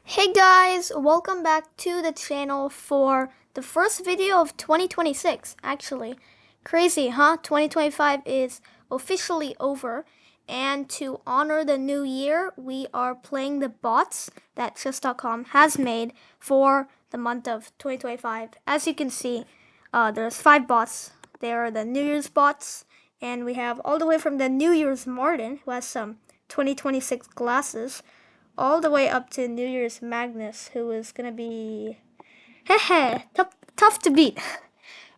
Hey guys, welcome back to the channel for the first video of 2026. Actually, crazy, huh? 2025 is officially over, and to honor the new year, we are playing the bots that chess.com has made for the month of 2025. As you can see, there's 5 bots. They are the New Year's bots, and we have all the way from the New Year's Martin, who has some 2026 glasses, all the way up to New Year's Magnus, who is gonna be heh tough to beat.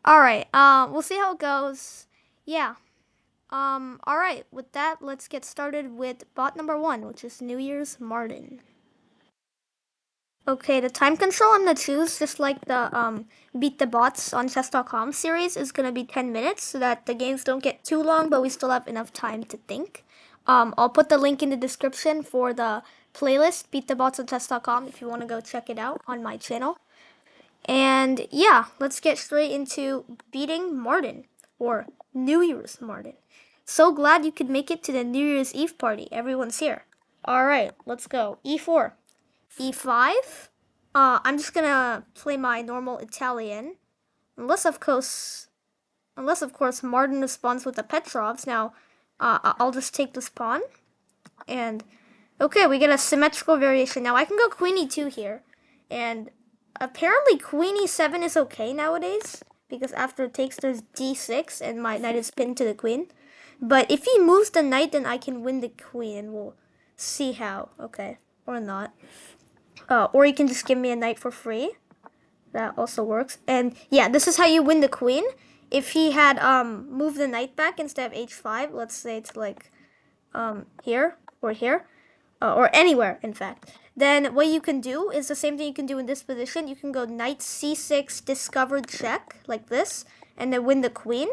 All right, we'll see how it goes. Yeah. All right. With that, let's get started with bot number 1, which is New Year's Martin. Okay, the time control I'm gonna choose, just like the Beat the Bots on chess.com series, is gonna be 10 minutes so that the games don't get too long, but we still have enough time to think. I'll put the link in the description for the playlist, Beat the Bots on chess.com, if you want to go check it out on my channel. And yeah, let's get straight into beating Martin, or New Year's Martin. So glad you could make it to the New Year's Eve party. Everyone's here. All right, let's go. E4. E5. I'm just gonna play my normal Italian, unless of course Martin responds with the Petrovs. Now, I'll just take this pawn, and okay, we get a symmetrical variation. Now I can go Queen E2 here, and apparently Queen E7 is okay nowadays because after it takes there's D6 and my knight is pinned to the queen. But if he moves the knight, then I can win the queen, and we'll see how. Okay, or not. Or you can just give me a knight for free. That also works. And yeah, this is how you win the queen. If he had moved the knight back instead of h5, let's say it's like here or here, or anywhere in fact, then what you can do is the same thing you can do in this position. You can go knight c6 discovered check like this, and then win the queen.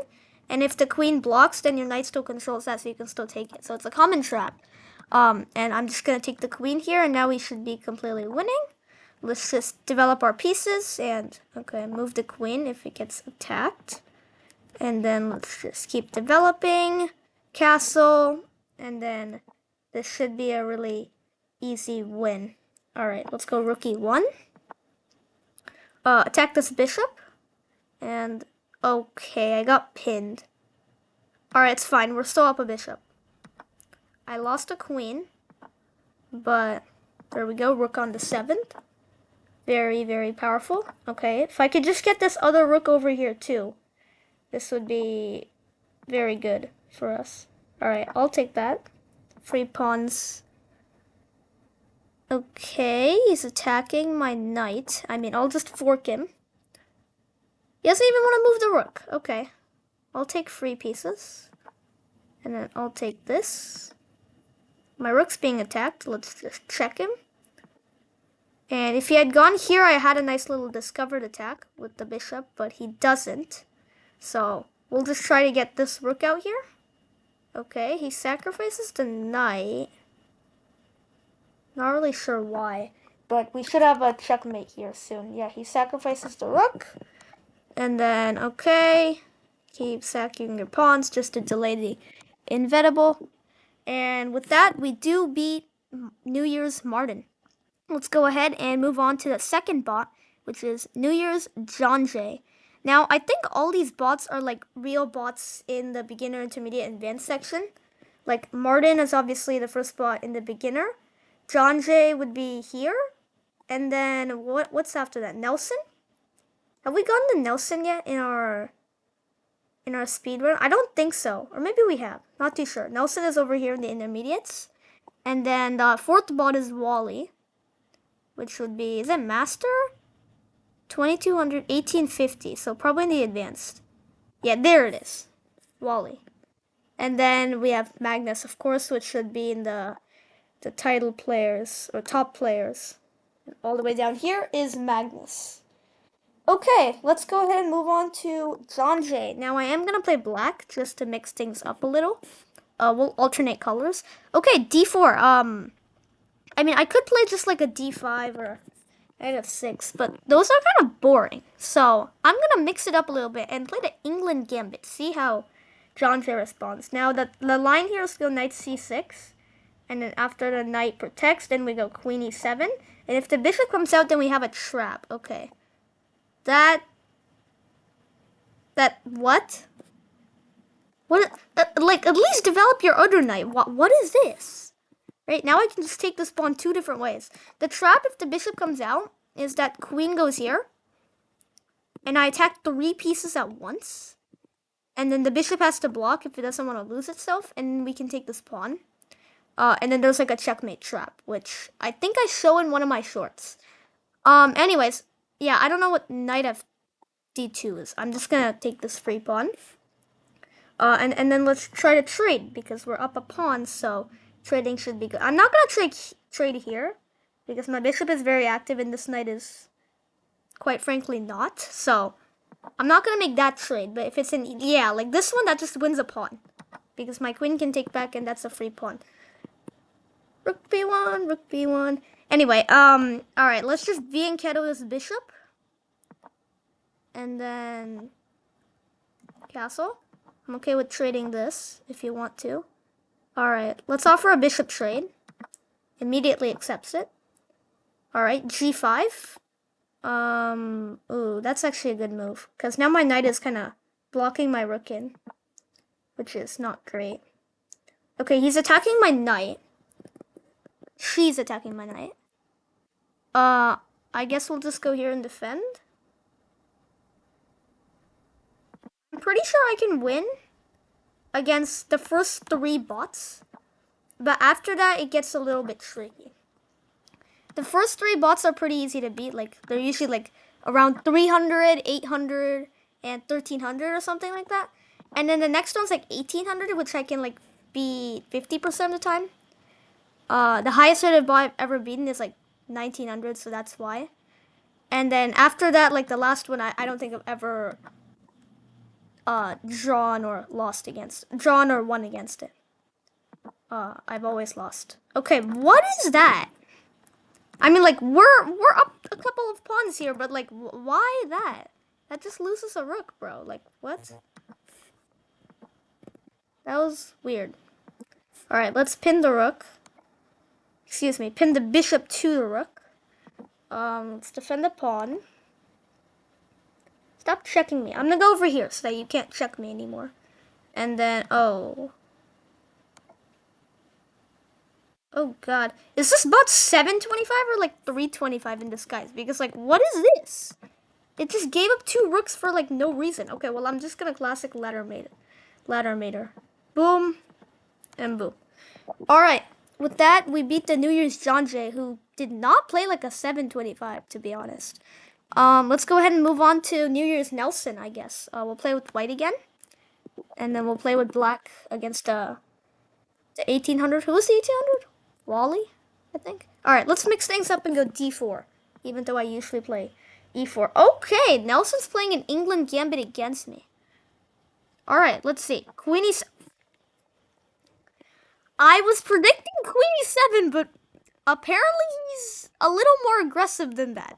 And if the queen blocks, then your knight still controls that, so you can still take it. So it's a common trap. And I'm just gonna take the queen here, and now we should be completely winning. Let's just develop our pieces, and okay, move the queen if it gets attacked. And then let's just keep developing. Castle, and then this should be a really easy win. All right, let's go rook e1. Attack this bishop, and okay, I got pinned. All right, it's fine. We're still up a bishop. I lost a queen, but there we go. Rook on the 7th. Very, very powerful. Okay, if I could just get this other rook over here too, this would be very good for us. All right, I'll take that. Free pawns. Okay, he's attacking my knight. I mean, I'll just fork him. He doesn't even want to move the rook. Okay, I'll take free pieces. And then I'll take this. My rook's being attacked. Let's just check him. And if he had gone here, I had a nice little discovered attack with the bishop, but he doesn't. So we'll just try to get this rook out here. Okay, he sacrifices the knight. Not really sure why, but we should have a checkmate here soon. Yeah, he sacrifices the rook. And then, okay, keep sacking your pawns just to delay the inevitable. And with that, we do beat New Year's Martin. Let's go ahead and move on to the second bot, which is New Year's John Jay. Now, I think all these bots are like real bots in the beginner, intermediate, and advanced section. Like Martin is obviously the first bot in the beginner. John Jay would be here. And then what's after that? Nelson? Have we gotten to Nelson yet in our speedrun? I don't think so. Or maybe we have. Not too sure. Nelson is over here in the intermediates. And then the fourth bot is Wally, which would be, is it Master? 2200, 1850. So probably in the advanced. Yeah, there it is. Wally. And then we have Magnus, of course, which should be in the title players or top players. And all the way down here is Magnus. Okay, let's go ahead and move on to John Jay. Now I am going to play black just to mix things up a little. We'll alternate colors. Okay, d4. I mean, I could play just like a d5 or knight f6, but those are kind of boring. So I'm going to mix it up a little bit and play the England Gambit. See how John Jay responds. Now the line here is go knight c6. And then after the knight protects, then we go queen e7. And if the bishop comes out, then we have a trap. Okay. What? What? Like, at least develop your other knight. What is this? Right, now I can just take this pawn two different ways. The trap, if the bishop comes out, is that queen goes here. And I attack 3 pieces at once. And then the bishop has to block if it doesn't want to lose itself. And we can take this pawn. And then there's like a checkmate trap, which I think I show in one of my shorts. Anyways, yeah, I don't know what knight f d2 is. I'm just gonna take this free pawn. And then let's try to trade because we're up a pawn, so trading should be good. I'm not gonna trade here because my bishop is very active and this knight is quite frankly not. So I'm not gonna make that trade. But if it's in, yeah, like this one, that just wins a pawn because my queen can take back and that's a free pawn. Rook b1, rook b1. Anyway, all right, let's just v-Enketo this bishop, and then castle. I'm okay with trading this if you want to. All right, let's offer a bishop trade. Immediately accepts it. All right, g5. Ooh, that's actually a good move because now my knight is kind of blocking my rook in, which is not great. Okay, he's attacking my knight. She's attacking my knight. I guess we'll just go here and defend. I'm pretty sure I can win against the first 3 bots, but after that it gets a little bit tricky. The first 3 bots are pretty easy to beat. Like, they're usually like around 300, 800, and 1300 or something like that. And then the next one's like 1800, which I can like beat 50% of the time. The highest rated bot I've ever beaten is like 1900, so that's why. And then after that, like the last one, I don't think I've ever drawn or won against it. I've always lost. Okay, what is that? I mean, like, we're up a couple of pawns here, but like, why that? That just loses a rook, bro. Like, what? That was weird. All right, let's pin the rook. Excuse me, pin the bishop to the rook. Let's defend the pawn. Stop checking me. I'm gonna go over here so that you can't check me anymore. And then, oh god. Is this bot 725 or like 325 in disguise? Because like, what is this? It just gave up 2 rooks for like no reason. Okay, well, I'm just gonna classic ladder mater. Boom and boom. All right. With that, we beat the New Year's John Jay, who did not play like a 725, to be honest. Let's go ahead and move on to New Year's Nelson, I guess. We'll play with white again. And then we'll play with black against the 1800. Who was the 1800? Wally, I think. All right, let's mix things up and go d4, even though I usually play e4. Okay, Nelson's playing an England gambit against me. All right, let's see. Queen e7. I was predicting Queen e7, but apparently he's a little more aggressive than that.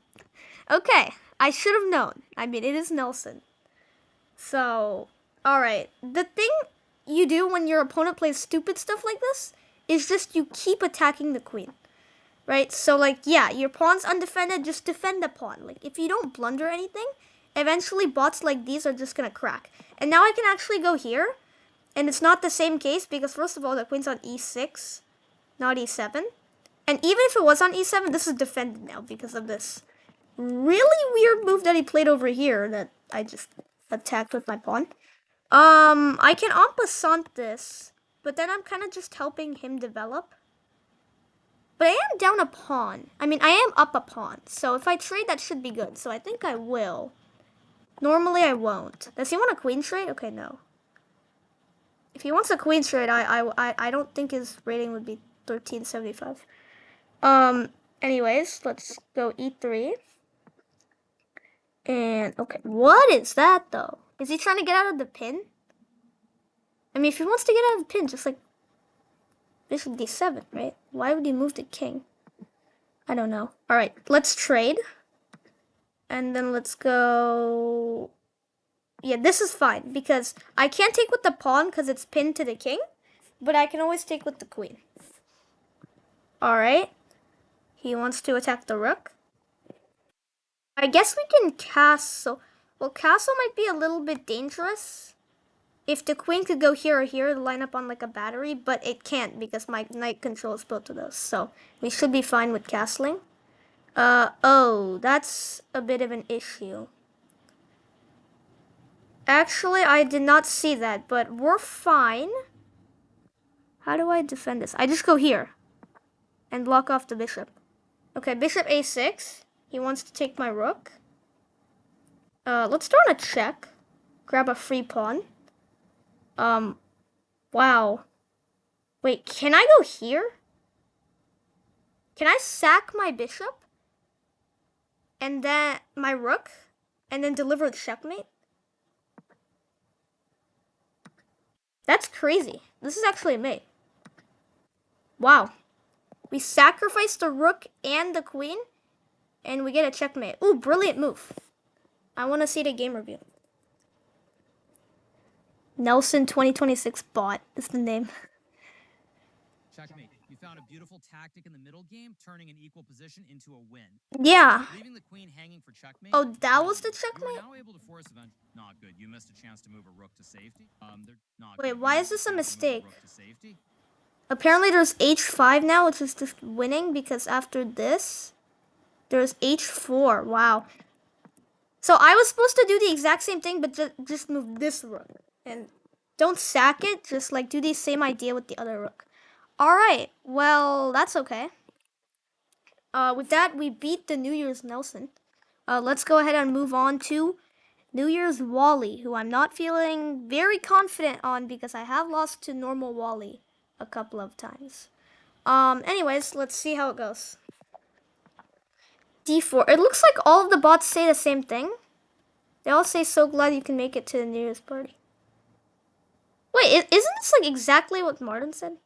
Okay, I should have known. I mean, it is Nelson. So, alright. The thing you do when your opponent plays stupid stuff like this is just you keep attacking the queen. Right? So, like, yeah, your pawn's undefended, just defend the pawn. Like, if you don't blunder anything, eventually bots like these are just gonna crack. And now I can actually go here, and it's not the same case because, first of all, the queen's on e6, not e7. And even if it was on e7, this is defended now because of this really weird move that he played over here that I just attacked with my pawn. I can en passant this, but then I'm kind of just helping him develop. But I am down a pawn. I mean, I am up a pawn. So if I trade, that should be good. So I think I will. Normally, I won't. Does he want a queen trade? Okay, no. If he wants a queen trade, I don't think his rating would be 1375. Anyways, let's go e3. And, okay, what is that, though? Is he trying to get out of the pin? I mean, if he wants to get out of the pin, just like bishop d7, right? Why would he move the king? I don't know. All right, let's trade. And then let's go... Yeah, this is fine, because I can't take with the pawn because it's pinned to the king, but I can always take with the queen. All right. He wants to attack the rook. I guess we can castle. Well, castle might be a little bit dangerous. If the queen could go here or here, line up on like a battery, but it can't because my knight controls both of those. So we should be fine with castling. Oh, that's a bit of an issue. Actually, I did not see that, but we're fine. How do I defend this? I just go here and block off the bishop. Okay, bishop a6. He wants to take my rook. Let's throw in a check. Grab a free pawn. Wow. Wait, can I go here? Can I sack my bishop? And then my rook? And then deliver the checkmate? That's crazy. This is actually a mate. Wow. We sacrifice the rook and the queen, and we get a checkmate. Ooh, brilliant move. I want to see the game review. Nelson 2026 bot is the name. Checkmate. You found a beautiful tactic in the middle game, turning an equal position into a win. Yeah. Leaving the queen hanging for checkmate. Oh, that was the You checkmate? are now able to force event. Not good. You missed a chance to move a rook to safety. They're not Wait, good. You why missed is this a chance to move mistake? rook to safety. Apparently there's h5 now, which is just winning because after this, there's h4. Wow. So I was supposed to do the exact same thing, but just move this rook. And don't sack it, just like do the same idea with the other rook. Alright, well, that's okay. With that, we beat the New Year's Nelson. Let's go ahead and move on to New Year's Wally, who I'm not feeling very confident on because I have lost to normal Wally a couple of times. Anyways, let's see how it goes. D4. It looks like all of the bots say the same thing. They all say, so glad you can make it to the New Year's party. Wait, isn't this like exactly what Martin said?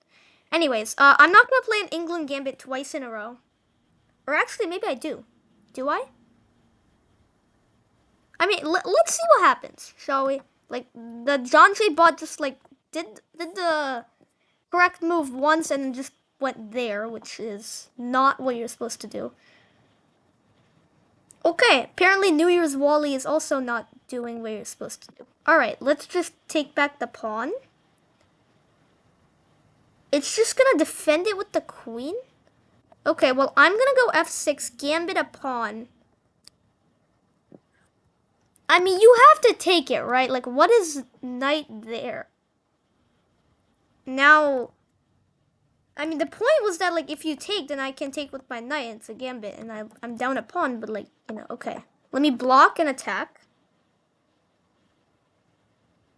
Anyways, I'm not going to play an England Gambit twice in a row. Or actually, maybe I do. Do I? I mean, let's see what happens, shall we? Like, the John J bot just like did the correct move once and then just went there, which is not what you're supposed to do. Okay, apparently New Year's Wally is also not doing what you're supposed to do. Alright, let's just take back the pawn. It's just gonna defend it with the queen? Okay, well, I'm gonna go f6, gambit a pawn. I mean, you have to take it, right? Like, what is knight there? Now, I mean, the point was that, like, if you take, then I can take with my knight. It's a gambit, and I'm down a pawn, but, like, you know, okay. Let me block and attack.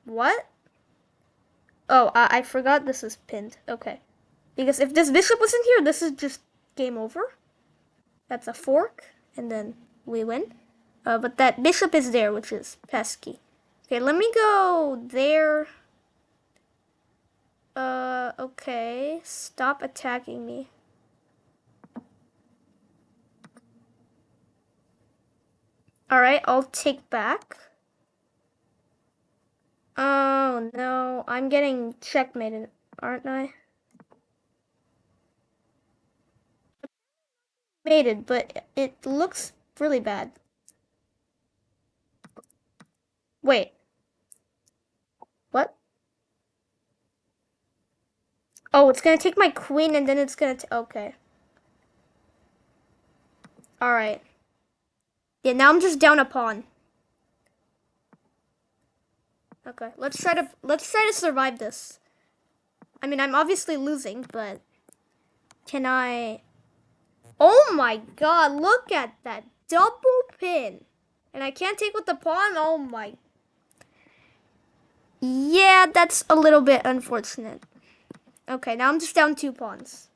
What? Oh, I forgot this is pinned. Okay. Because if this bishop wasn't here, this is just game over. That's a fork, and then we win. But that bishop is there, which is pesky. Okay, let me go there. Okay. Stop attacking me. Alright, I'll take back. Oh, no. I'm getting checkmated, aren't I? Mated, but it looks really bad. Wait. What? Oh, it's gonna take my queen and then it's gonna okay. Alright. Yeah, now I'm just down a pawn. Okay, let's try to survive this. I mean, I'm obviously losing, but can I? Oh my god, look at that double pin. And I can't take with the pawn. Oh my. Yeah, that's a little bit unfortunate. Okay, now I'm just down 2 pawns.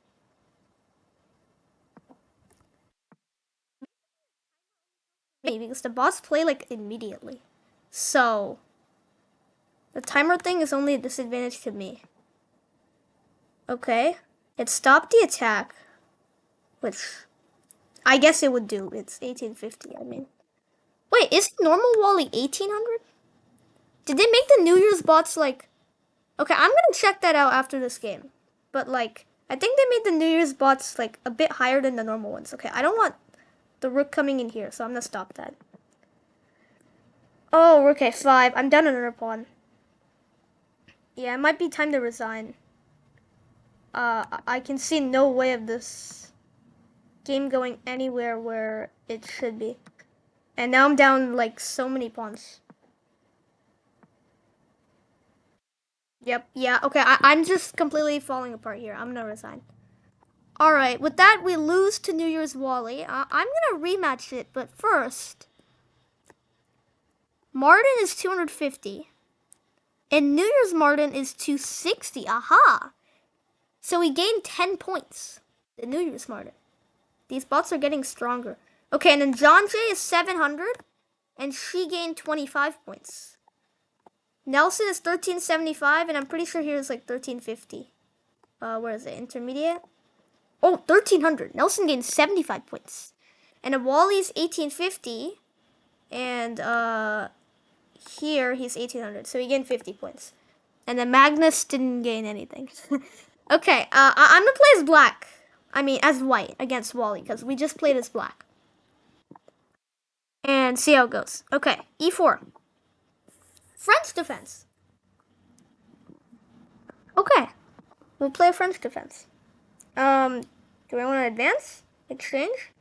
Because the boss play like immediately. So the timer thing is only a disadvantage to me. Okay. It stopped the attack, which I guess it would do. It's 1850, I mean. Wait, is normal Wally 1800? Did they make the New Year's bots like... Okay, I'm gonna check that out after this game. But like, I think they made the New Year's bots like a bit higher than the normal ones. Okay, I don't want the rook coming in here, so I'm gonna stop that. Oh, rook a5. I'm down another pawn. Yeah, it might be time to resign. I can see no way of this game going anywhere where it should be. And now I'm down like so many pawns. Yep, yeah, okay, I'm just completely falling apart here. I'm gonna resign. Alright, with that, we lose to New Year's Wally. I'm gonna rematch it, but first, Martin is 250. And New Year's Martin is 260. Aha! So we gained 10 points. The New Year's Martin. These bots are getting stronger. Okay, and then John Jay is 700. And she gained 25 points. Nelson is 1375, and I'm pretty sure he was like 1350. Where is it? Intermediate? Oh, 1300. Nelson gained 75 points. And a Wally's 1850. And here he's 1800. So he gained 50 points. And then Magnus didn't gain anything. Okay, I'm gonna play as black. I mean, as white against Wally, because we just played as black. And see how it goes. Okay, e4. French defense. Okay, we'll play French defense. Do I want to advance? Exchange?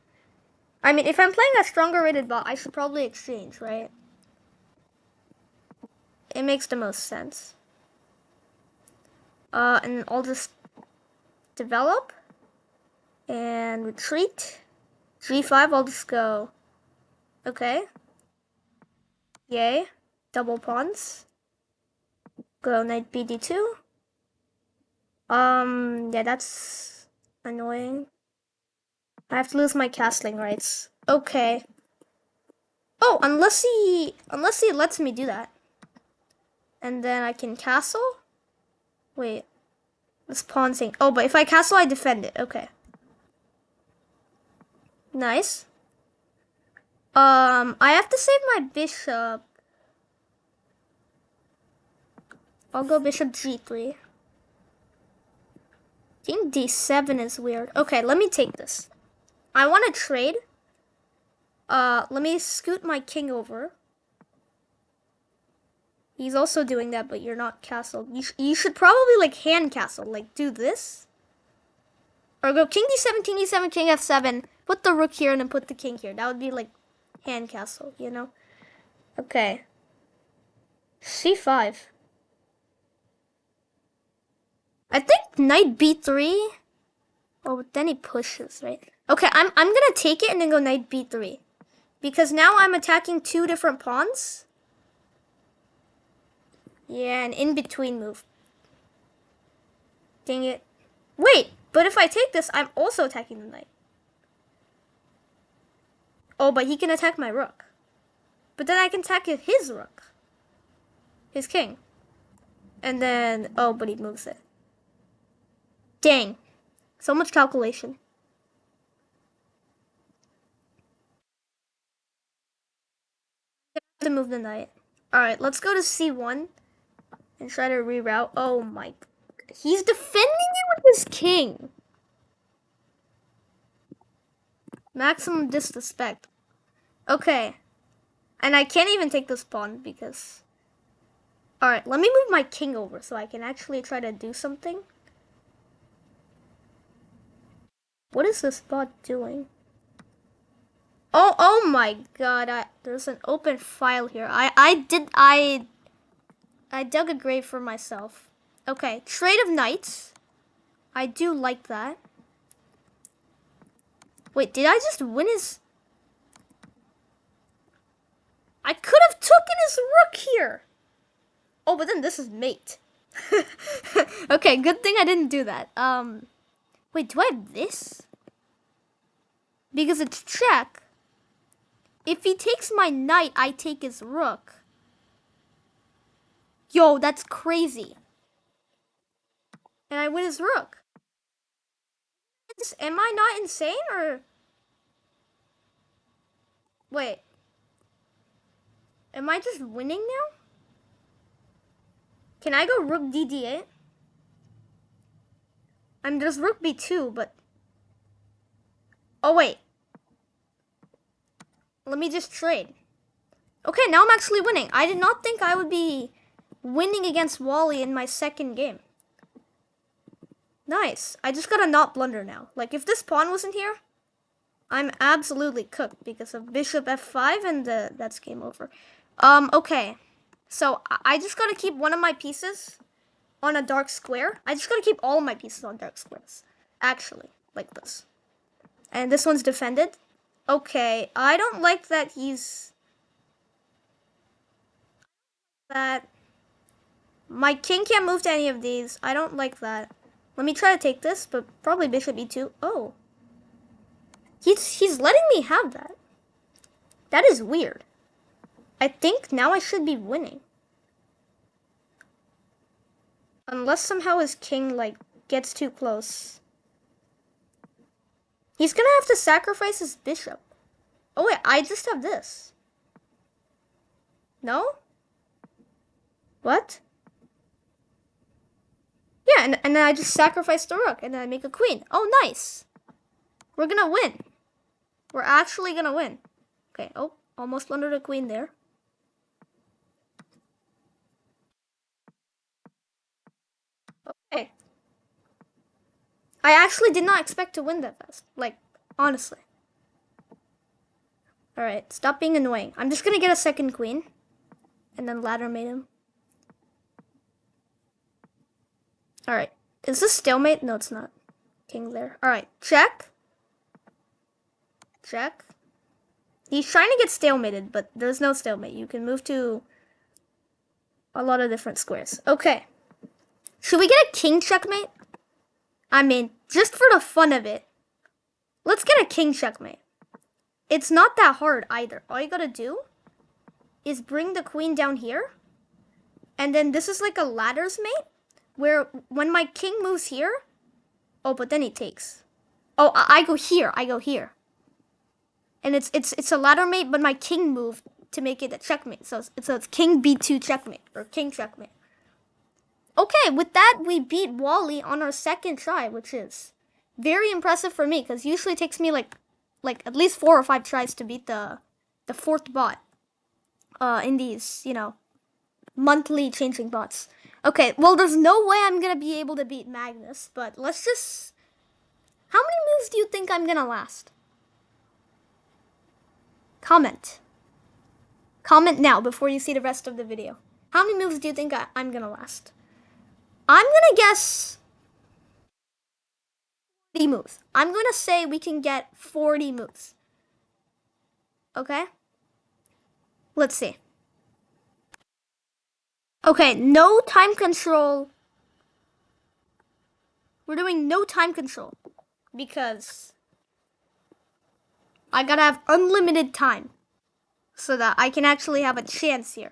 I mean, if I'm playing a stronger rated bot, I should probably exchange, right? It makes the most sense. And I'll just develop and retreat. G5, I'll just go. Okay. Yay. Double pawns. Go knight bd2. Yeah, that's annoying. I have to lose my castling rights. Okay. Oh, unless he lets me do that. And then I can castle? Wait. This pawn thing. Oh, but if I castle, I defend it. Okay. Nice. I have to save my bishop. I'll go bishop g3. King d7 is weird. Okay, let me take this. I want to trade. Let me scoot my king over. He's also doing that, but you're not castled. You should probably like hand castle, like do this. Or go king d7, king d7, king f7. Put the rook here and then put the king here. That would be like hand castle, you know? Okay. c5. I think knight b3. Oh, but then he pushes, right? Okay, I'm gonna take it and then go knight b3. Because now I'm attacking two different pawns. Yeah, an in-between move. Dang it. Wait, but if I take this, I'm also attacking the knight. Oh, but he can attack my rook. But then I can attack his rook. His king. And then, oh, but he moves it. Dang. So much calculation. I have to move the knight. Alright, let's go to c1 and try to reroute. Oh my. He's defending it with his king. Maximum disrespect. Okay. And I can't even take this pawn because... Alright, let me move my king over so I can actually try to do something. What is this bot doing? Oh my god, there's an open file here. I dug a grave for myself. Okay, trade of knights. I do like that. Wait, did I just win his... I could have taken his rook here. Oh, but then this is mate. Okay, good thing I didn't do that. Wait, do I have this? Because it's check. If he takes my knight, I take his rook. Yo, that's crazy. And I win his rook. Am I not insane or... Wait. Am I just winning now? Can I go rook dd8? And there's rook b2, but... Oh, wait. Let me just trade. Okay, now I'm actually winning. I did not think I would be winning against Wally in my second game. Nice. I just gotta not blunder now. Like, if this pawn wasn't here, I'm absolutely cooked because of bishop f5 and that's game over. Okay. So, I just gotta keep one of my pieces on a dark square. I just gotta keep all of my pieces on dark squares. Actually, like this. And this one's defended. Okay, I don't like that he's... That... My king can't move to any of these. I don't like that. Let me try to take this, but probably bishop e2. Oh. He's letting me have that. That is weird. I think now I should be winning. Unless somehow his king, like, gets too close. He's gonna have to sacrifice his bishop. Oh wait, I just have this. No? What? Yeah, and then I just sacrifice the rook, and then I make a queen. Oh, nice. We're gonna win. We're actually gonna win. Okay, oh, almost blundered a queen there. Okay. I actually did not expect to win that fast. Like, honestly. Alright, stop being annoying. I'm just gonna get a second queen. And then ladder mate him. Alright. Is this stalemate? No, it's not. King there. Alright, check. Check. He's trying to get stalemated, but there's no stalemate. You can move to a lot of different squares. Okay. Should we get a king checkmate? I mean, just for the fun of it. Let's get a king checkmate. It's not that hard either. All you gotta do is bring the queen down here. And then this is like a ladders mate. Where when my king moves here. Oh, but then he takes. Oh, I go here. I go here. And it's a ladder mate, but my king moved to make it a checkmate. So it's king b2 checkmate. Or king checkmate. Okay, with that, we beat Wally on our second try, which is very impressive for me, because usually it takes me like at least 4 or 5 tries to beat the fourth bot in these, you know, monthly changing bots. Okay, well, there's no way I'm gonna be able to beat Magnus, but let's just... How many moves do you think I'm gonna last? Comment. Comment now before you see the rest of the video. How many moves do you think I'm gonna last? I'm gonna guess 40 moves. I'm gonna say we can get 40 moves. Okay? Let's see. Okay, no time control. We're doing no time control because I gotta have unlimited time so that I can actually have a chance here.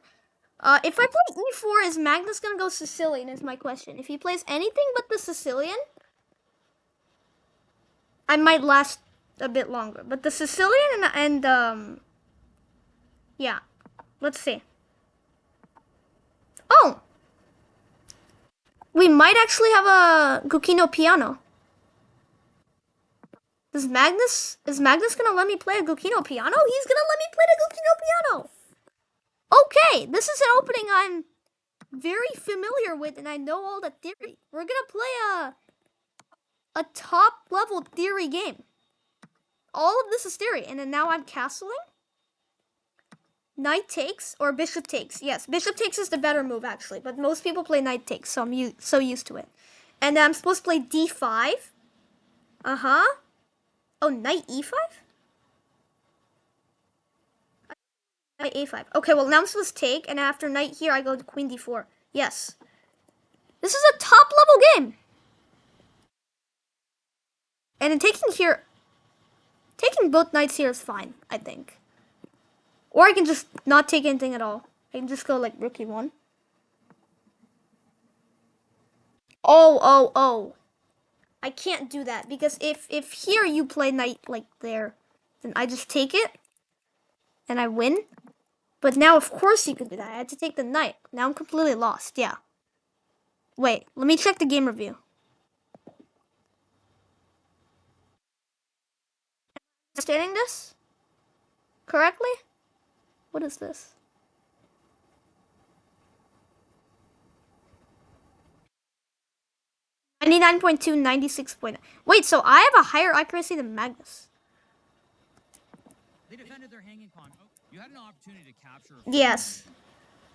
If I play e4, is Magnus gonna go Sicilian is my question. If he plays anything but the Sicilian, I might last a bit longer. But the Sicilian and yeah, let's see. Oh! We might actually have a Gukino piano. Is Magnus gonna let me play a Gukino piano? He's gonna let me play the Gukino piano! Okay, this is an opening I'm very familiar with and I know all the theory. We're gonna play a top level theory game. All of this is theory, and then now I'm castling. Knight takes or bishop takes. Yes, bishop takes is the better move actually, but most people play knight takes, so I'm so used to it. And then I'm supposed to play d5. Uh-huh. Oh, knight e5? Knight a5. Okay, well now I'm supposed to take, and after knight here I go to queen d4. Yes. This is a top level game. And in taking here, taking both knights here is fine, I think. Or I can just not take anything at all. I can just go like rook e1. Oh. I can't do that because if here you play knight like there, then I just take it and I win. But now of course you can do that. I had to take the knight. Now I'm completely lost. Yeah. Wait, let me check the game review. Stating this correctly? What is this? .2, 96. Wait, so I have a higher accuracy than Magnus. They defended their hanging pawn. Oh, you had an opportunity to capture. Yes.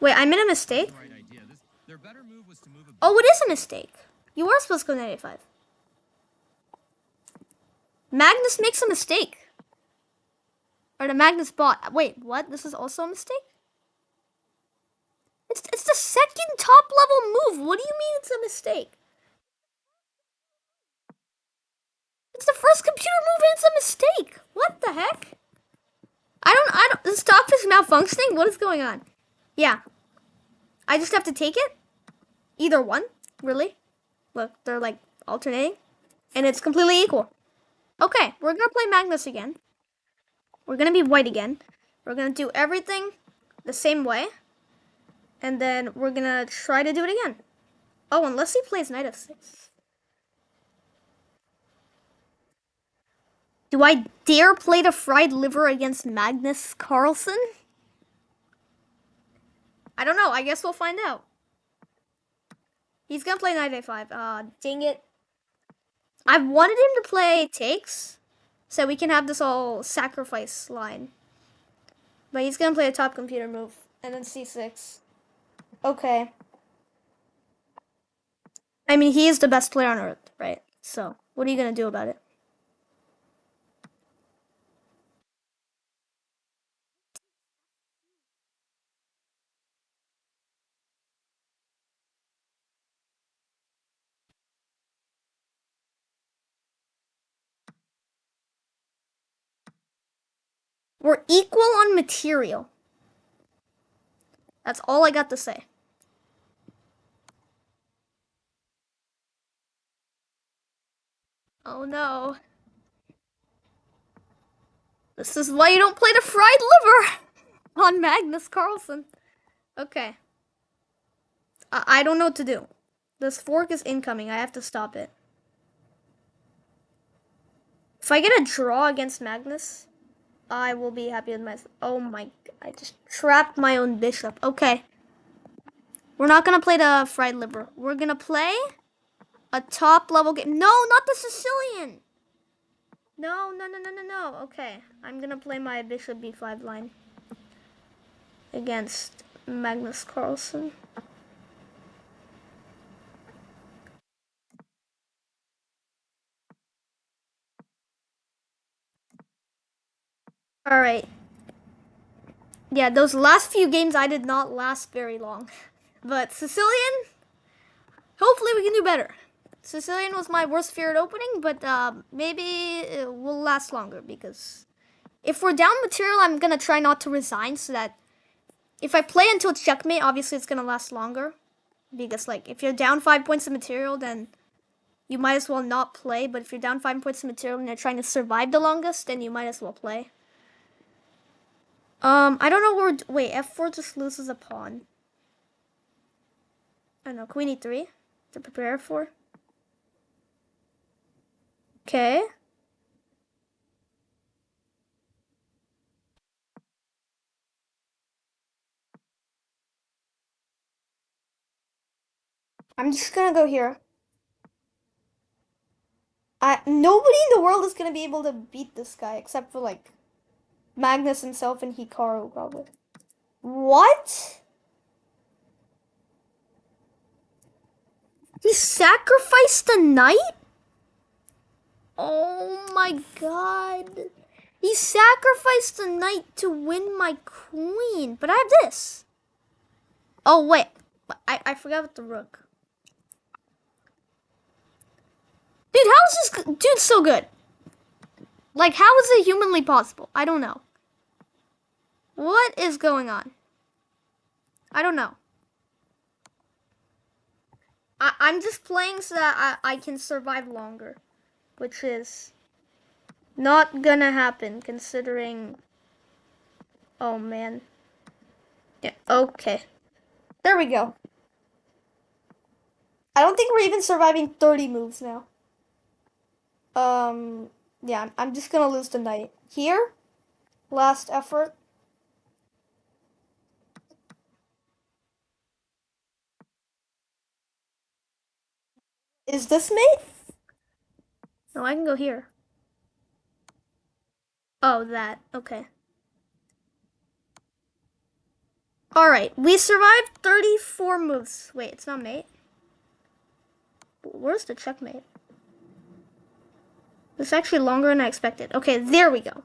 Wait, I made a mistake? Right idea. Their better move was to move a Oh, it is a mistake. You were supposed to go 95. Magnus makes a mistake. Or the Magnus bot. Wait, what? This is also a mistake? It's the second top level move. What do you mean it's a mistake? It's the first computer move and it's a mistake. What the heck? I don't, is Stockfish malfunctioning? What is going on? Yeah. I just have to take it? Either one, really? Look, they're like alternating. And it's completely equal. Okay, we're gonna play Magnus again. We're gonna be white again. We're gonna do everything the same way. And then we're gonna try to do it again. Oh, unless he plays knight f6. Do I dare play the fried liver against Magnus Carlsen? I don't know. I guess we'll find out. He's gonna play knight a5. Dang it. I wanted him to play takes, so we can have this all sacrifice line. But he's gonna play a top computer move, and then c6. Okay. I mean, he is the best player on earth, right? So, what are you gonna do about it? We're equal on material. That's all I got to say. Oh no. This is why you don't play the fried liver on Magnus Carlsen. Okay. I don't know what to do. This fork is incoming. I have to stop it. If I get a draw against Magnus, I will be happy with myself. Oh my, I just trapped my own bishop. Okay. We're not gonna play the fried liver. We're gonna play a top level game. No, not the Sicilian. No. Okay. I'm gonna play my bishop b5 line against Magnus Carlsen. All right. Yeah, those last few games I did not last very long. But Sicilian, hopefully we can do better. Sicilian was my worst feared opening, but maybe it will last longer because if we're down material, I'm going to try not to resign so that if I play until it's checkmate, obviously it's going to last longer. Because, like, if you're down 5 points of material, then you might as well not play. But if you're down 5 points of material and you're trying to survive the longest, then you might as well play. I don't know where. Wait, f4 just loses a pawn. I don't know. Queen e3 to prepare for. Okay. I'm just gonna go here. Nobody in the world is gonna be able to beat this guy except for like Magnus himself and Hikaru probably. What? He sacrificed a knight? Oh my god. He sacrificed a knight to win my queen. But I have this. Oh wait. I forgot about the rook. Dude, how is this dude so good? Like, how is it humanly possible? I don't know. What is going on? I don't know. I'm just playing so that I can survive longer. Which is not gonna happen considering... Oh, man. Yeah, okay. There we go. I don't think we're even surviving 30 moves now. Yeah, I'm just gonna lose the knight. Here, last effort. Is this mate? No, I can go here. Oh, that. Okay. Alright, we survived 34 moves. Wait, it's not mate? Where's the checkmate? It's actually longer than I expected. Okay, there we go.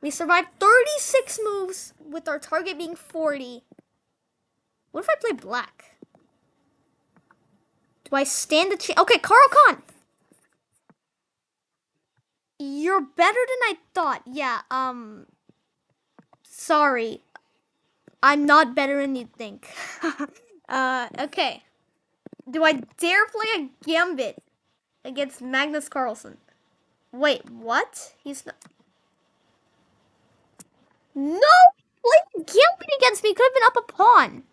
We survived 36 moves with our target being 40. What if I play black? Do I stand a chance? Okay, Carl Khan. You're better than I thought. Yeah, sorry. I'm not better than you think. Okay. Do I dare play a Gambit against Magnus Carlsen? Wait, what? He's not. No! Playing Gambit against me could have been up a pawn.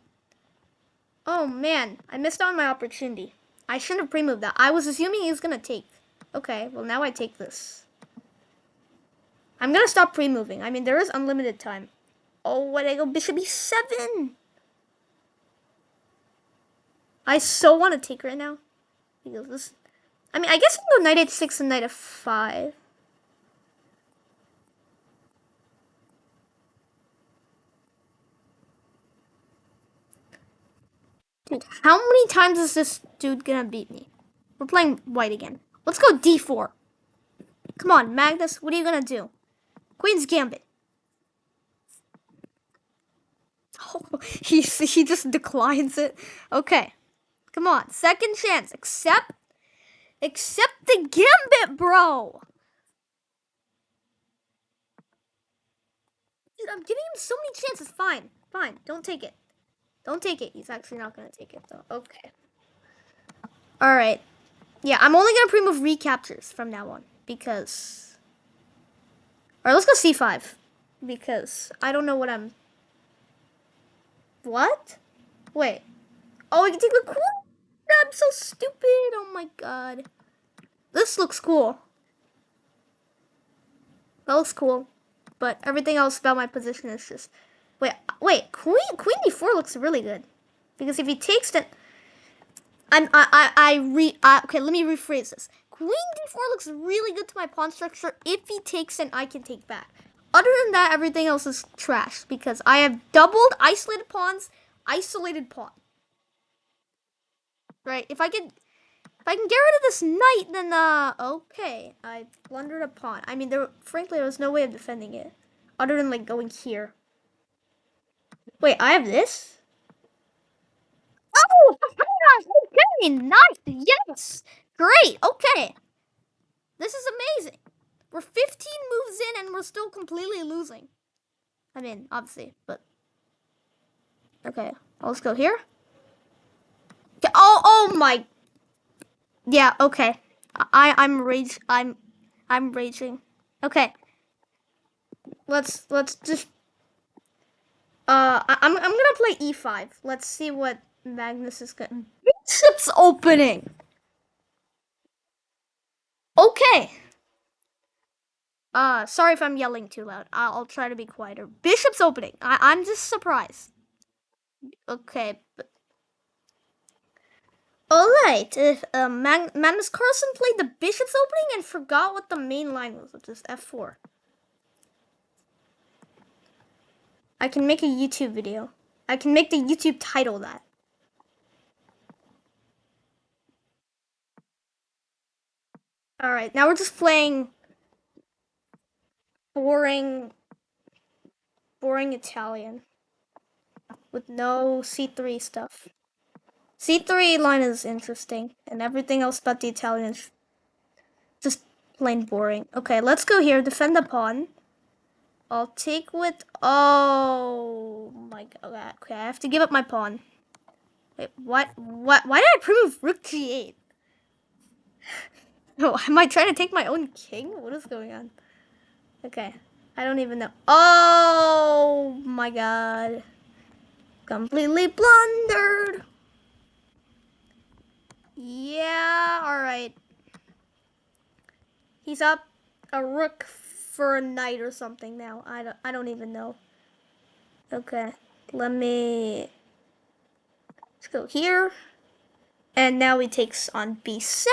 Oh man, I missed out on my opportunity. I shouldn't have pre-moved that. I was assuming he was gonna take. Okay, well now I take this. I'm gonna stop pre-moving. I mean, there is unlimited time. Oh, what I go bishop e7. I so want to take right now. Because this. I mean, I guess I can go knight h6 and knight f5. Dude, how many times is this dude gonna beat me? We're playing white again. Let's go d4. Come on, Magnus, what are you gonna do? Queen's Gambit. Oh, he just declines it. Okay. Come on, second chance. Accept the Gambit, bro. Dude, I'm giving him so many chances. Fine. Fine. Don't take it. Don't take it. He's actually not gonna take it though. Okay. Alright. Yeah, I'm only gonna pre-move recaptures from now on. Because alright, let's go c5. Because I don't know what I'm. What? Wait. Oh, we can take the queen. I'm so stupid. Oh my god. This looks cool. That looks cool. But everything else about my position is just. Wait. Queen d4 looks really good. Because if he takes it. Okay, let me rephrase this. Queen d4 looks really good to my pawn structure. If he takes it, I can take back. Other than that, everything else is trash. Because I have doubled isolated pawns, isolated pawn. Right? If I can get rid of this knight, then okay, I blundered a pawn. I mean, frankly there was no way of defending it, other than like going here. Wait, I have this. Oh, okay, nice, yes, great, okay. This is amazing. We're 15 moves in and we're still completely losing. I mean, obviously, but okay. Let's go here. Okay. Oh my. Yeah. Okay. I'm raging. Okay. Let's just. I'm gonna play e5. Let's see what Magnus is gonna. Bishop's opening. Okay. Sorry if I'm yelling too loud. I'll try to be quieter. Bishop's opening. I'm just surprised. Okay. Alright, if Magnus Carlsen played the bishop's opening and forgot what the main line was, which is f4. I can make a YouTube video. I can make the YouTube title that. Alright, now we're just playing boring Italian with no c3 stuff. C3 line is interesting, and everything else about the Italian is just plain boring. Okay, let's go here, defend the pawn. I'll take with. Oh my god. Okay, I have to give up my pawn. Wait, what? Why did I prove rook g8? No, am I trying to take my own king? What is going on? Okay, I don't even know. Oh my god. Completely blundered. Yeah, alright. He's up. a rook for a knight or something now. I don't even know. Okay, let's go here. And now he takes on b7.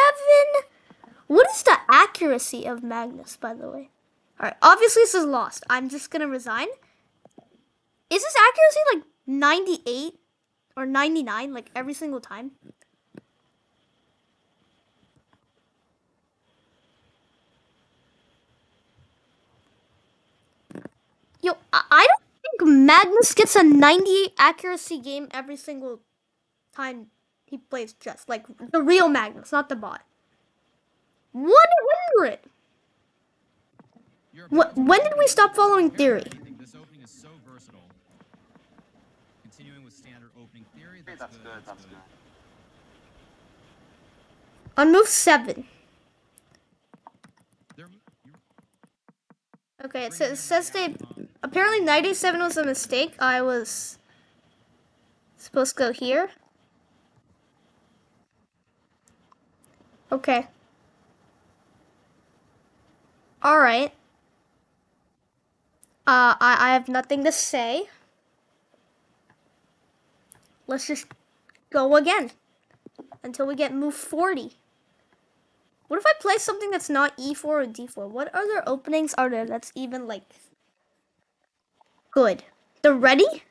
What is the accuracy of Magnus, by the way? Alright, obviously this is lost. I'm just gonna resign. Is this accuracy like 98 or 99, like every single time? Yo, I don't think Magnus gets a 98 accuracy game every single time he plays chess. Like the real Magnus, not the bot. 100! When did we stop following theory? This opening is so versatile. Continuing with standard opening theory. That's good. That's good. On move 7. Okay, it says they apparently knight a7 was a mistake. I was supposed to go here. Okay. All right. I have nothing to say. Let's just go again until we get move 40. What if I play something that's not e4 or d4? What other openings are there that's even like good? The ready?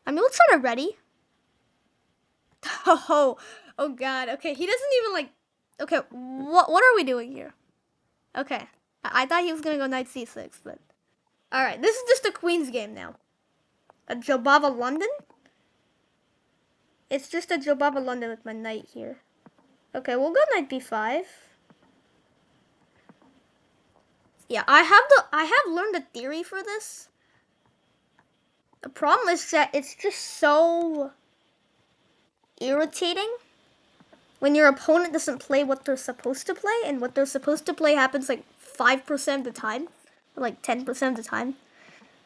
I mean, let's try the ready. Oh god. Okay, he doesn't even like. Okay, what are we doing here? Okay, I thought he was gonna go knight c6, but all right. This is just a queen's game now. A Jobava London. It's just a Jobava London with my knight here. Okay, we'll go knight b5. Yeah, I have learned the theory for this. The problem is that it's just so irritating when your opponent doesn't play what they're supposed to play, and what they're supposed to play happens like 5% of the time, or like 10% of the time.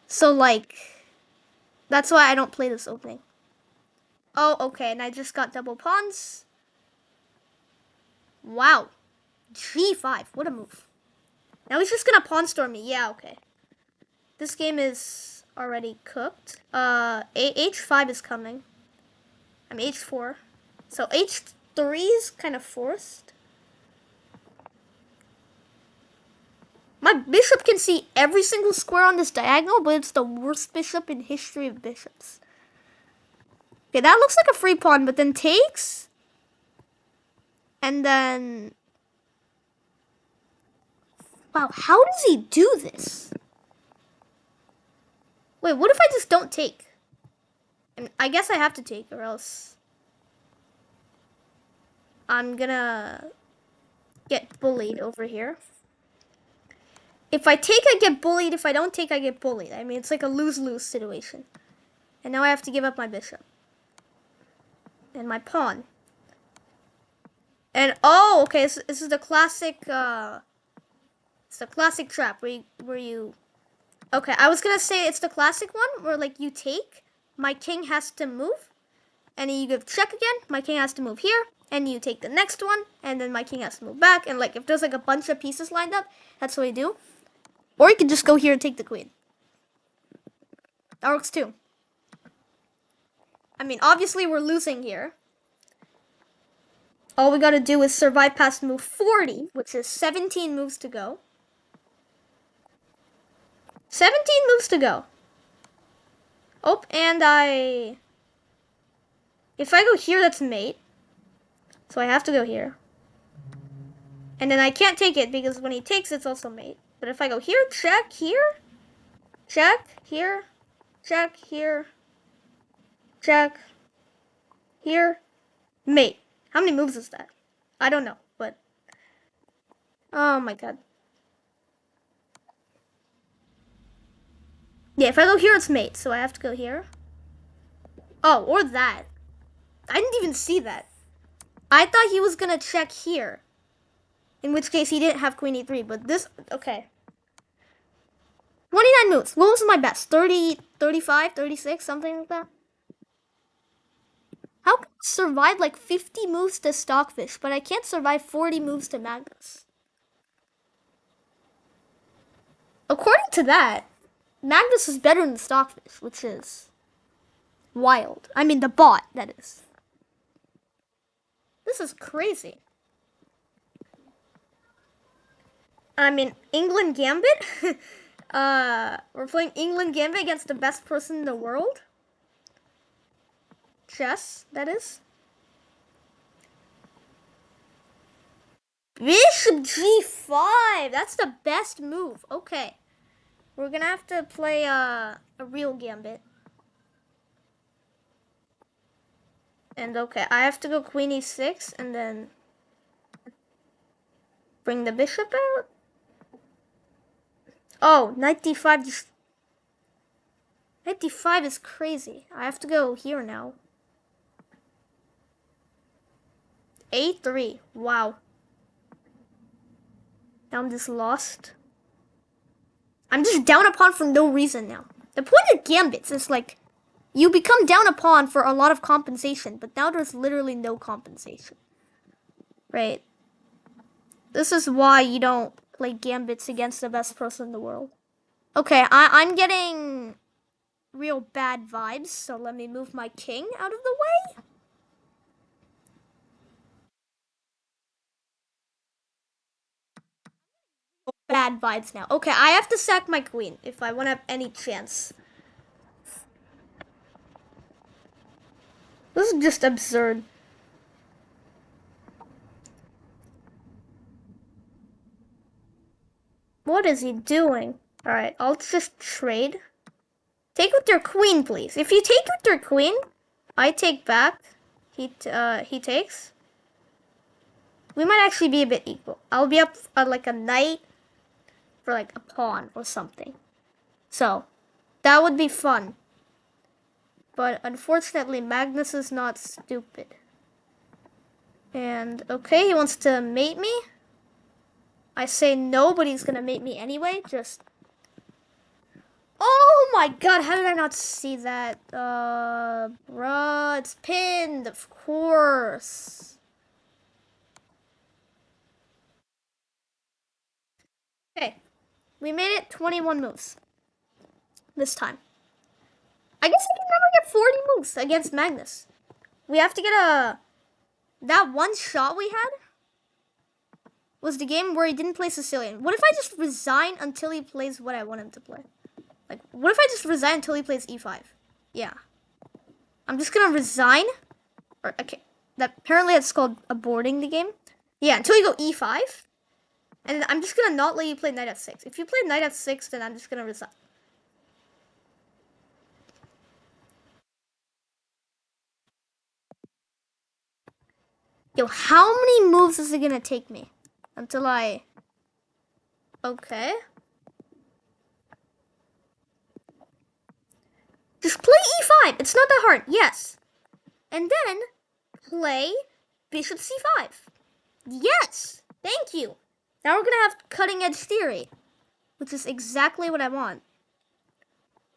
So like, that's why I don't play this opening. Oh, okay, and I just got double pawns. Wow. G5, what a move. Now he's just gonna pawn storm me. Yeah, okay. This game is already cooked. H5 is coming. I'm H4. So H3 is kind of forced. My bishop can see every single square on this diagonal, but it's the worst bishop in history of bishops. Okay, that looks like a free pawn, but then takes. And then... Wow, how does he do this? Wait, what if I just don't take? And I guess I have to take, or else I'm gonna get bullied over here. If I take, I get bullied. If I don't take, I get bullied. I mean, it's like a lose-lose situation. And now I have to give up my bishop. And my pawn. And, oh, okay, this is the classic, it's the classic trap where you... Okay, I was gonna say it's the classic one where, like, you take, my king has to move, and then you give check again, my king has to move here, and you take the next one, and then my king has to move back, and, like, if there's, like, a bunch of pieces lined up, that's what you do. Or you can just go here and take the queen. That works too. I mean, obviously we're losing here. All we gotta do is survive past move 40, which is 17 moves to go. 17 moves to go. Oh, and if I go here, that's mate. So I have to go here. And then I can't take it because when he takes, it's also mate. But if I go here, check, here, check, here, check, here, check, here, mate. How many moves is that? I don't know, but... Oh my god. Yeah, if I go here, it's mate, so I have to go here. Oh, or that. I didn't even see that. I thought he was gonna check here. In which case, he didn't have queen e3, but this... Okay. 29 moves. What was my best? 30, 35, 36, something like that? How can I survive like 50 moves to Stockfish, but I can't survive 40 moves to Magnus? according to that, Magnus is better than Stockfish, which is wild. I mean, the bot, that is. This is crazy. I mean, England Gambit? We're playing England Gambit against the best person in the world. Chess, that is. Bishop G5! That's the best move. Okay. We're gonna have to play a real Gambit. And okay, I have to go Queen E6 and then bring the bishop out. Oh, Knight D5 just... Knight D5 is crazy. I have to go here now. A3. Wow. Now I'm just lost. I'm just down a pawn for no reason now. The point of Gambits is like, you become down a pawn for a lot of compensation, but now there's literally no compensation. Right? This is why you don't play Gambits against the best person in the world. Okay, I'm getting real bad vibes, so let me move my king out of the way. Bad vibes now. Okay, I have to sack my queen if I want to have any chance. This is just absurd. What is he doing? Alright, I'll just trade. Take with your queen, please. If you take with your queen, I take back. He takes. We might actually be a bit equal. I'll be up like a knight for like a pawn or something. So, that would be fun. But unfortunately, Magnus is not stupid. And, okay, he wants to mate me. I say no, but he's gonna mate me anyway. Just... Oh my god, how did I not see that? Bruh, it's pinned, of course. Okay, we made it 21 moves. This time. I guess I can never get 40 moves against Magnus. We have to get a... That one shot we had was the game where he didn't play Sicilian. What if I just resign until he plays what I want him to play? Like, what if I just resign until he plays E5? Yeah. I'm just gonna resign. Or, okay. That apparently it's called aborting the game. Yeah, until you go E5. And then I'm just gonna not let you play Knight F6. If you play Knight F6, then I'm just gonna resign. Yo, how many moves is it gonna take me? Until I... Okay. Just play E5. It's not that hard. Yes. And then play Bishop C5. Yes. Thank you. Now we're going to have cutting edge theory, which is exactly what I want.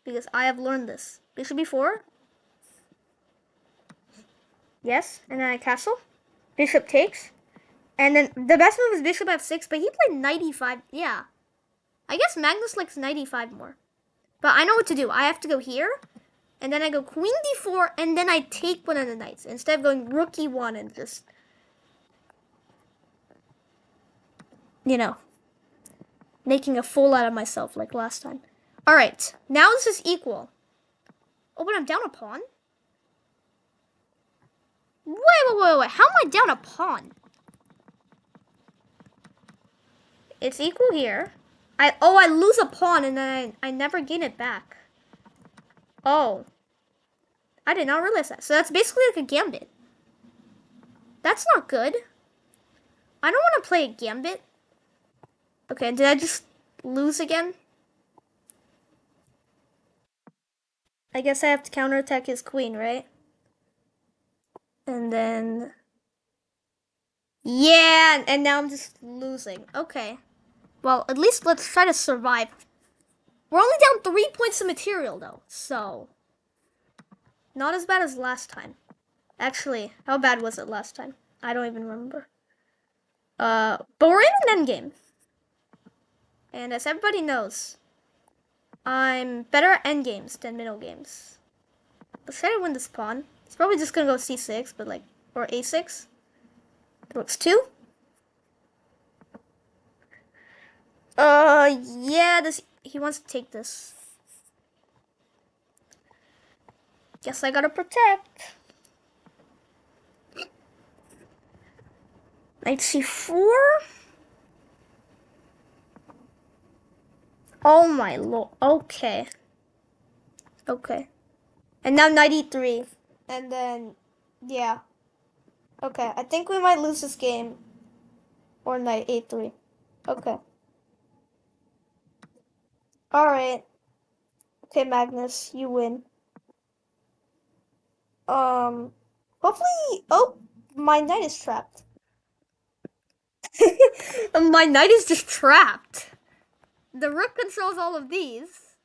Because I have learned this. Bishop B4. Yes. And then I castle. Bishop takes. And then the best move is Bishop F6, but he played Knight E5. Yeah. I guess Magnus likes Knight E5 more. But I know what to do. I have to go here. And then I go Queen D4, and then I take one of the knights. Instead of going Rook E1 and just... You know. Making a fool out of myself like last time. Alright. Now this is equal. Oh, but I'm down a pawn? Wait. How am I down a pawn? It's equal here. I lose a pawn, and then I never gain it back. Oh. I did not realize that. So that's basically like a gambit. That's not good. I don't want to play a gambit. Okay, did I just lose again? I guess I have to counterattack his queen, right? And then... Yeah, and now I'm just losing. Okay. Well, at least let's try to survive. We're only down 3 points of material, though, so... Not as bad as last time. Actually, how bad was it last time? I don't even remember. But we're in an endgame. And as everybody knows, I'm better at endgames than middle games. Let's try to win this pawn. He's probably just gonna go c6, but like, or a6. Rooks 2. Yeah, he wants to take this. Guess I gotta protect. Knight c4. Oh my lord. Okay. Okay. And now knight e3. And then, yeah. Okay, I think we might lose this game. Or knight a3. Okay. Alright. Okay, Magnus, you win. Hopefully... Oh, my knight is trapped. My knight is just trapped. The rook controls all of these.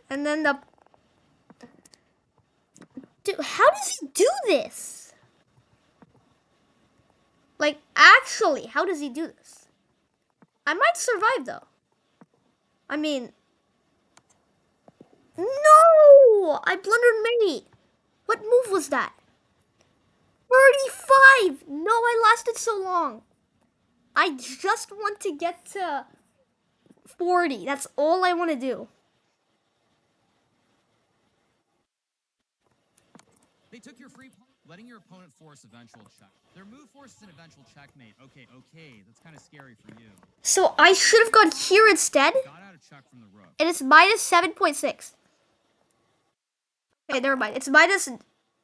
And then the... Dude, how does he do this? Like, actually, how does he do this? I might survive, though. I mean... No! I blundered mate. What move was that? 35! No, I lasted so long. I just want to get to 40. That's all I want to do. They took your free pawn, letting your opponent force eventual check. Their move forces an eventual checkmate. Okay, that's kind of scary for you. So I should have gone here instead. Got out a check from the rook. And it's minus 7.6. Okay, never mind. It's minus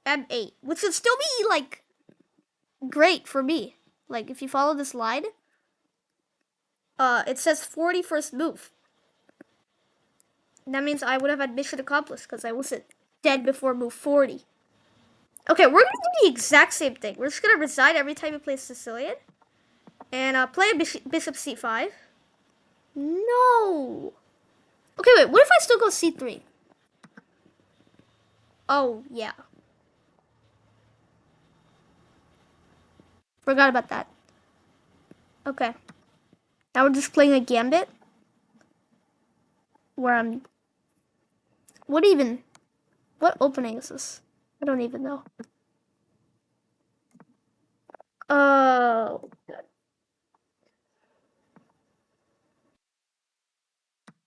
M8, which would still be, like, great for me. Like, if you follow this line, it says 40 first move. That means I would have had mission accomplished because I wasn't dead before move 40. Okay, we're gonna do the exact same thing. We're just gonna resign every time we play Sicilian. And play a bishop c5. No! Okay, wait, what if I still go c3? Oh, yeah. Forgot about that. Okay. Now we're just playing a gambit. Where I'm... What opening is this? I don't even know. Oh...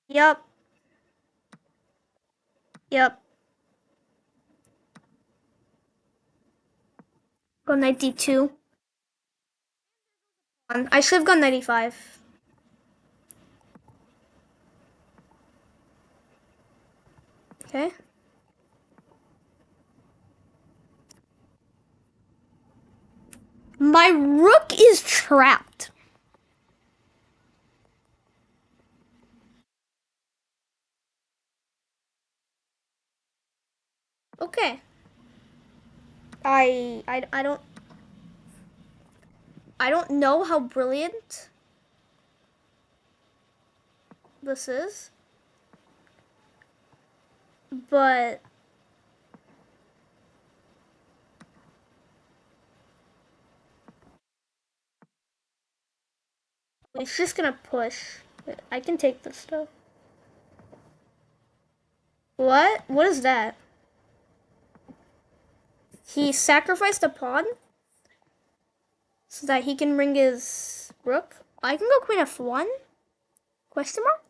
Yep. Yep. Go 92. I should have gone 95. Okay. My rook is trapped. Okay. I don't know how brilliant this is, but it's just gonna push. I can take this stuff. What? What is that? He sacrificed a pawn so that he can bring his rook. I can go queen f1? Question mark?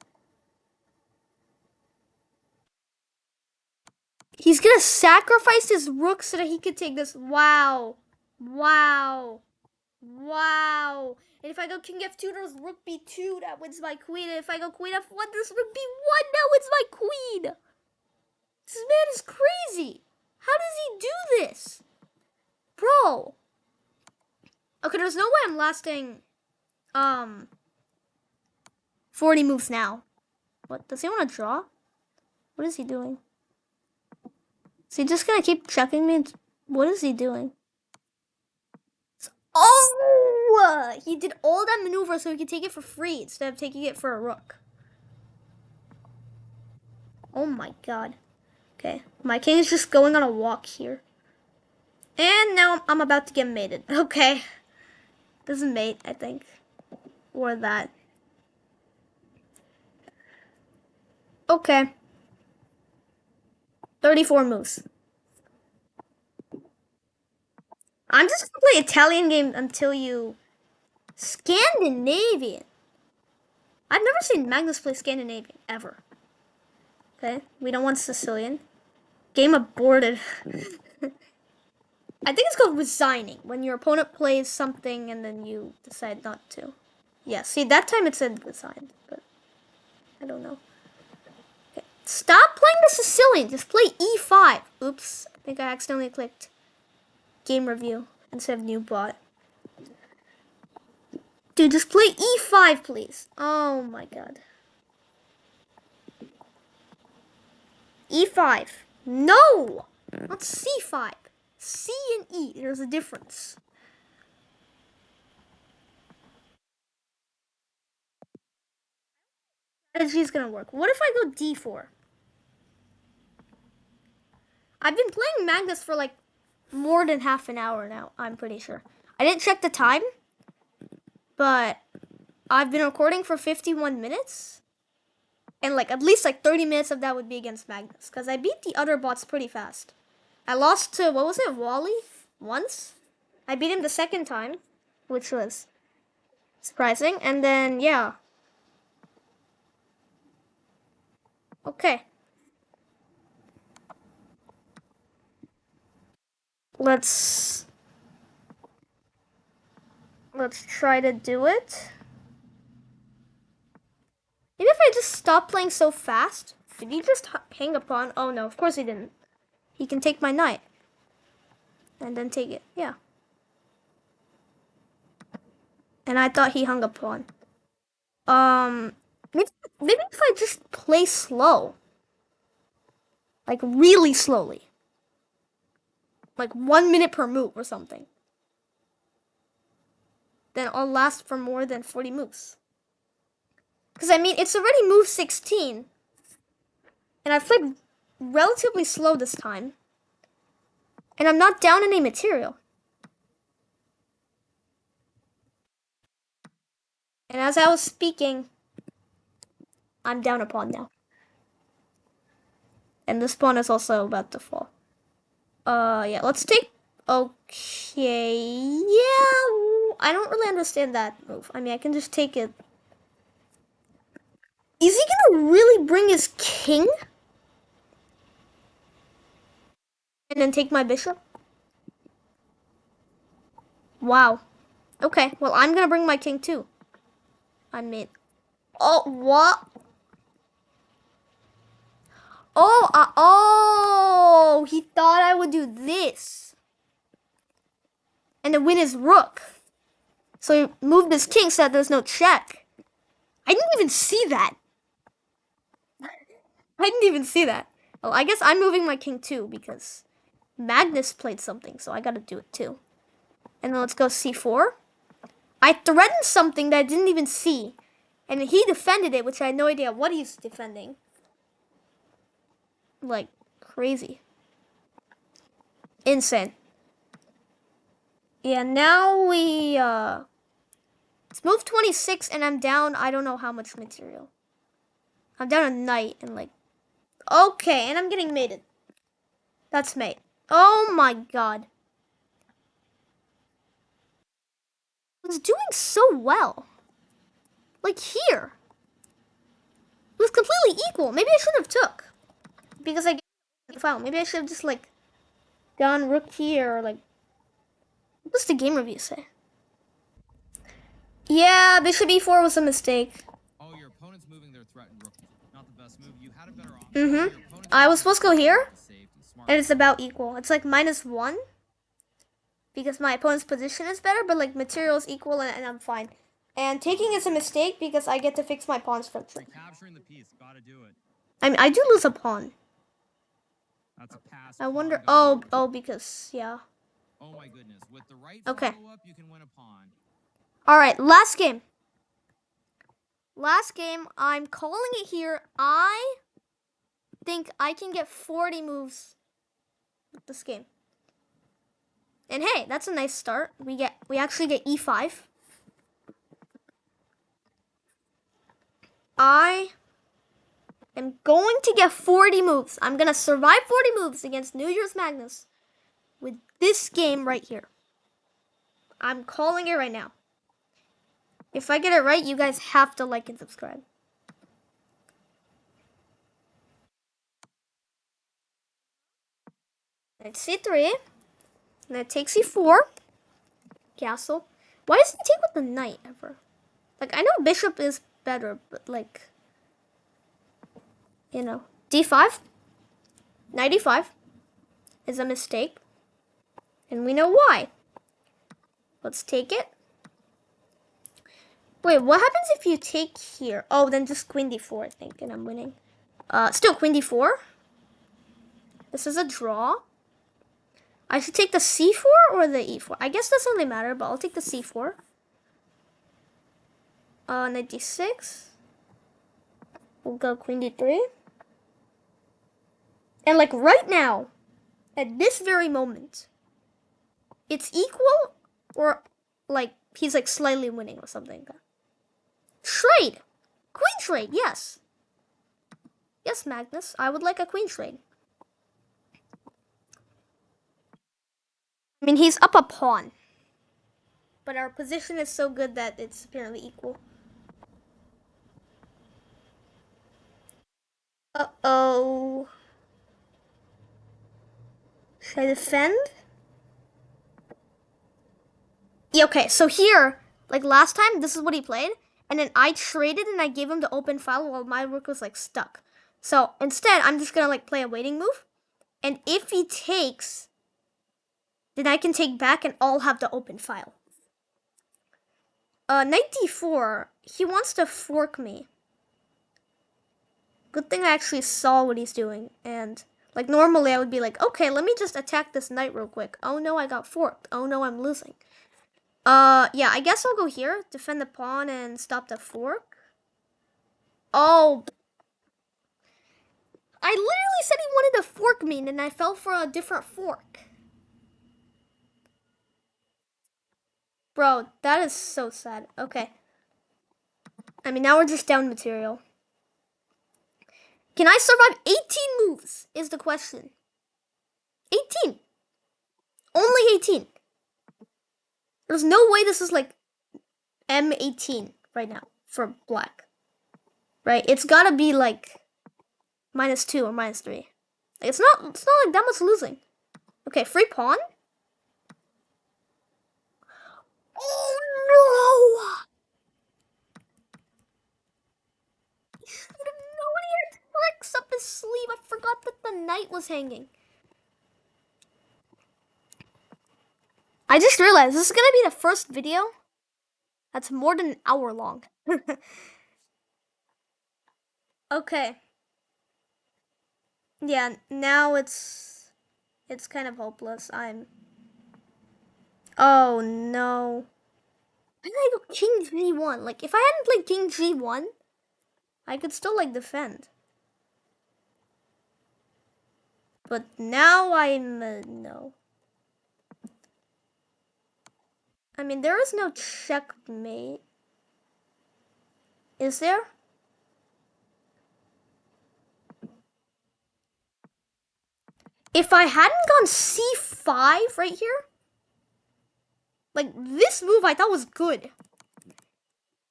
He's gonna sacrifice his rook so that he can take this. Wow. Wow. Wow. And if I go king f2, there's rook b2, that wins my queen. And if I go queen f1, there's rook b1, that wins my queen. This man is crazy. How does he do this? Bro. Okay, there's no way I'm lasting 40 moves now. What? Does he want to draw? What is he doing? Is he just gonna keep checking me? What is he doing? Oh! He did all that maneuver so he could take it for free instead of taking it for a rook. Oh my god. Okay, my king is just going on a walk here. And now I'm about to get mated. Okay. This is mate, I think. Or that. Okay. 34 moves. I'm just gonna play Italian game until you... Scandinavian. I've never seen Magnus play Scandinavian, ever. Okay, we don't want Sicilian. Game aborted. I think it's called resigning, when your opponent plays something and then you decide not to. Yeah, see, that time it said resigned, but I don't know. Okay. Stop playing the Sicilian, just play E5. Oops, I think I accidentally clicked game review instead of new bot. Dude, just play E5, please. Oh my god. E5. No! Not C5. C and E, there's a difference. Strategy is gonna work. What if I go D4? I've been playing Magnus for like more than half an hour now, I'm pretty sure. I didn't check the time, but I've been recording for 51 minutes. And like at least like 30 minutes of that would be against Magnus, because I beat the other bots pretty fast. I lost to, what was it, Wally? Once? I beat him the second time, which was surprising. And then, yeah. Okay. Let's try to do it. Maybe if I just stop playing so fast. Did he just hang a pawn? Oh no, of course he didn't. He can take my knight. And then take it, yeah. And I thought he hung a pawn. Maybe if I just play slow. Like really slowly. Like 1 minute per move or something. Then I'll last for more than 40 moves. Because I mean, it's already move 16. And I've played relatively slow this time. And I'm not down any material. And as I was speaking, I'm down a pawn now. And this pawn is also about to fall. Yeah, let's take... Okay, yeah, I don't really understand that move. I mean, I can just take it. Is he gonna really bring his king? And then take my bishop? Wow. Okay, well, I'm gonna bring my king too. I mean... Oh, what? Oh, he thought I would do this. And then win his rook. So he moved his king so that there's no check. I didn't even see that. I didn't even see that. Well, I guess I'm moving my king too because Magnus played something, so I gotta do it too. And then let's go c4. I threatened something that I didn't even see. And he defended it, which I had no idea what he's defending. Like, crazy. Insane. Yeah, now we, it's move 26 and I'm down I don't know how much material. I'm down a knight and like, okay, and I'm getting mated. That's mate. Oh my god. I was doing so well. Like here. It was completely equal. Maybe I should have took. Because I get the file. Maybe I should have just like gone rook here or like, what does the game review say? Yeah, bishop e4 was a mistake. Oh, your opponent's moving their threatened rook. Not the best move. You had a better option. Mm-hmm. I was supposed to go here. And it's about equal. It's like -1. Because my opponent's position is better, but like material is equal and I'm fine. And taking is a mistake because I get to fix my pawn structure. Recapturing the piece, gotta do it. I mean, I do lose a pawn. That's a pass. I wonder. Oh, because yeah. Oh my goodness! With the right Okay. follow-up, you can win a pawn. All right, last game. Last game. I'm calling it here. I think I can get 40 moves with this game. And hey, that's a nice start. We actually get e5. I am going to get 40 moves. I'm going to survive 40 moves against New Year's Magnus with this game right here. I'm calling it right now. If I get it right, you guys have to like and subscribe. Knight c3. Knight takes c4. Castle. Why does he take with the knight ever? Like, I know bishop is better, but like, you know, d5. Knight e5 is a mistake. And we know why. Let's take it. Wait, what happens if you take here? Oh, then just queen d4, I think, and I'm winning. Still queen d4. This is a draw. I should take the c4 or the e4. I guess doesn't really matter, but I'll take the c4. Knight d6. We'll go queen d3. And like right now, at this very moment, it's equal or like he's like slightly winning or something. Trade! Queen trade, yes. Yes, Magnus, I would like a queen trade. I mean, he's up a pawn. But our position is so good that it's apparently equal. Uh-oh. Should I defend? Yeah, okay, so here, like last time, this is what he played. And then I traded and I gave him the open file while my rook was like stuck. So instead, I'm just gonna like play a waiting move. And if he takes, then I can take back and I'll have the open file. Knight d4, he wants to fork me. Good thing I actually saw what he's doing. And like normally I would be like, okay, let me just attack this knight real quick. Oh no, I got forked. Oh no, I'm losing. Yeah, I guess I'll go here, defend the pawn and stop the fork. Oh, I literally said he wanted to fork me and I fell for a different fork. Bro, that is so sad. Okay. I mean, now we're just down material. Can I survive 18 moves is the question. 18. Only 18. There's no way this is like M18 right now for black. Right? It's gotta be like -2 or -3. It's not like that much losing. Okay, free pawn. Oh no! He should have known he had tricks up his sleeve. I forgot that the knight was hanging. I just realized this is gonna be the first video that's more than an hour long. Okay. Yeah, now it's kind of hopeless. Oh no. Why did I go king g1? Like if I hadn't played king g1, I could still like defend. But now I'm no. I mean, there is no checkmate. Is there? If I hadn't gone c5 right here, like this move I thought was good.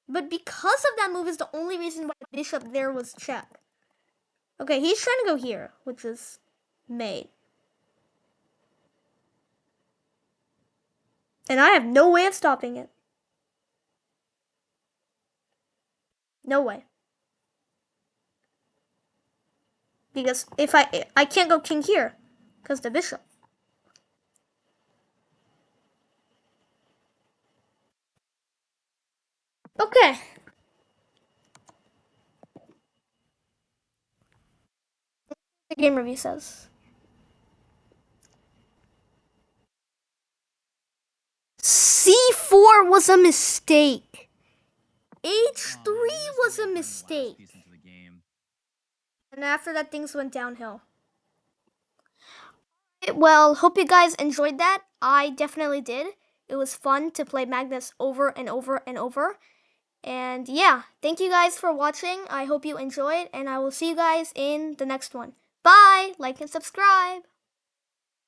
But because of that move is the only reason why bishop there was check. Okay, he's trying to go here, which is mate. And I have no way of stopping it. No way. Because if I can't go king here, because the bishop. Okay. The game review says. C4 was a mistake. H3 was a mistake. And after that, things went downhill. Well, hope you guys enjoyed that. I definitely did. It was fun to play Magnus over and over and over. And yeah, thank you guys for watching. I hope you enjoyed, and I will see you guys in the next one. Bye! Like and subscribe!